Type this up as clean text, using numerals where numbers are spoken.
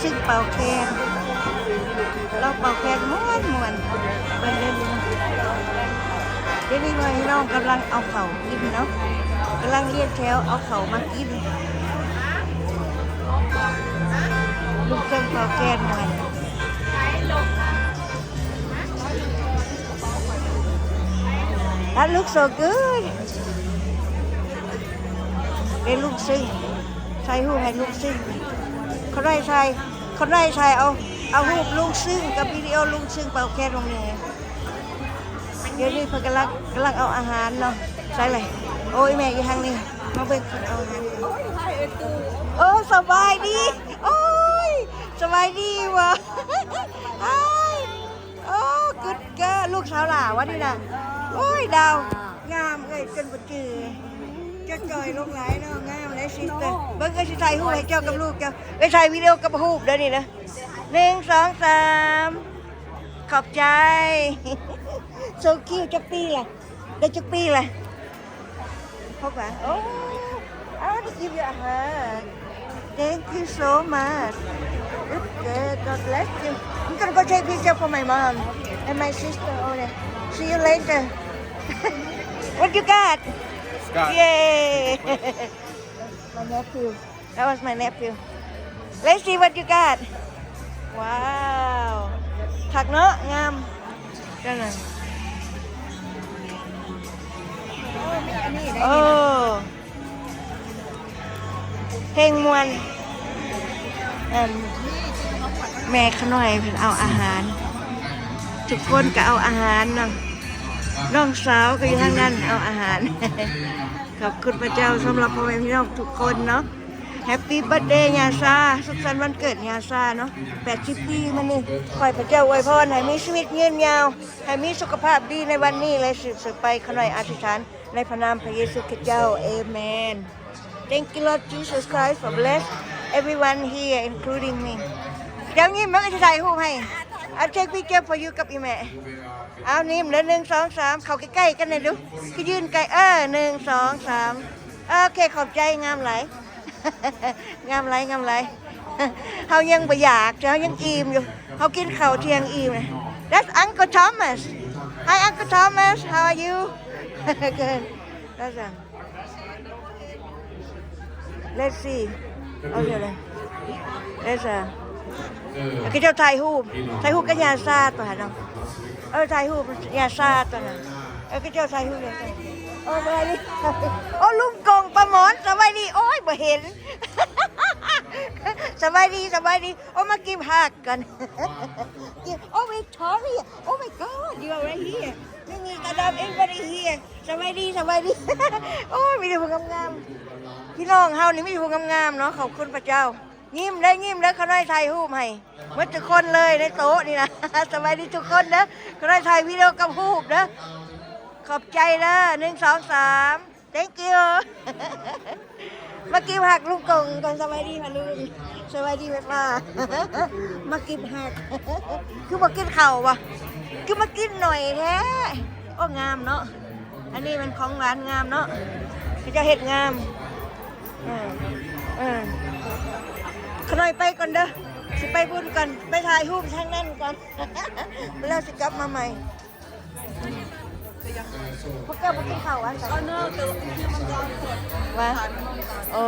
ซึ่งเป่าแคนเราเป่าแคนม้วนเป็นเดี๋ยวนี้น้องกำลังเอาเข่ากินเนาะกำลังเรียกแถวเอาเข่ามากินลูกเครื่องเป่าแคนหน่อยThat looks so good. ได้ลูกซิ่งใส่หูให้ลูกซิ่งเขาได้ใส่เอาหูลูกซิ่งกับวิดีโอลูกซิ่งเป่าแค่ตรงนี้เดี๋ยวนี้เพิ่งกำลังเอาอาหารเนาะใส่เลยโอ้ยแม่อยู่ทางนี้มาเบิ่งเอาอาหารโอ้สบายดีโอ้ยสบายดีวะโอ้กึดเกอลูกสาวหล่าวะนี่นะโอ้ยดาวงามเลยจนปวดจืดจะจอยลงไหลเนาะงามเลยสิเตอร์เบิ้งก็สิถ่ายรูปให้เจ้ากับลูกเจ้าไปถ่ายวิดีโอกับรูปเดี๋ยวนี้นะ1 2 3ขอบใจโซคิวจักปีล่ะได้จักปีล่ะพบป่ะโอ้I want to give you a hug thank you so much good God bless you I'm gonna go take picture for my mom and my sister over there see you later what you got Yay! My nephew. That was my nephew. Let's see what you got. Wow. ผักเนาะงามจังเลยโอ้เพลงมวนแม่ขน่อยเพิ่นเอาอาหารทุกคนก็เอาอาหารเนาะน้องสาวก็อยู่ทางนั้นเอาอาหารขอบคุณพระเจ้าสำหรับพ่อแม่พี่น้องทุกคนเนาะแฮปปี้เบิร์ธเดย์ยาซาสุขสันต์วันเกิดยาซาเนาะ80 ปีมานี่ขอให้พระเจ้าอวยพรให้มีชีวิตยืนยาวให้มีสุขภาพดีในวันนี้เลยสืบไปขน่อยอธิษฐานในพระนามพระเยซูคริสต์เจ้าเอเมน Thank you Lord Jesus Christ for bless everyone here including me เดี๋ยวนี้มันก็จะถ่ายรูปให้I'll take picture for you กับอีแม่เอานิ่มเลย1 2 3เข้าใกล้ๆกันเลยดูคือยืนไกล1 2 3โอเคขอบใจงามไหล งามไหลเขายังบ่อยากเขายังอิ่มอยู่เขากินข้าวเที่ยงอิ่มเลย That's Uncle Thomas Hi Uncle Thomas How are you Good That's Let's see เอาเดี๋ยวเลย Let's cáiเจ้าถ่ายรูปกับยาซาตัวน้องถ่ายรูปยาซาตัวน่ะcáiเจ้าถ่ายรูปเลยสบายดีลุงกงปลาหมอนสบายดีโอ้ยบ่เห็นสบายดีมากินผักกันVictoria Oh my God you are right here นี่มีกระดาษ everybody here สบายดีโอ้ยมีแต่ผู้งามๆพี่น้องเฮานี่มีผู้งามๆเนาะขอบคุณพระเจ้ายิ้มได้เขาได้ถ่ายรูปให้หมดทุกคนเลยในโต๊ะนี่นะสบายดีทุกคนนะเขาได้ถ่ายวิดีโอกับรูปนะขอบใจนะ1 2 3 thank you มากินผักลูกกงก่อนสบายดีค่ะลุงสบายดีไหมป้ามากินผักคือมากินข้าววะคือมากินหน่อยแท้โอ้งามเนาะอันนี้มันของหวานงามเนาะเขาจะเห็ดงามขน่อยไปก่อนเด้อสิไปบุญก่อนไปถ่ายรูปทางนั้นก่อนแล้วสิกลับมาใหม่พวกแกมากินข้าวอันไหนว่าโอ้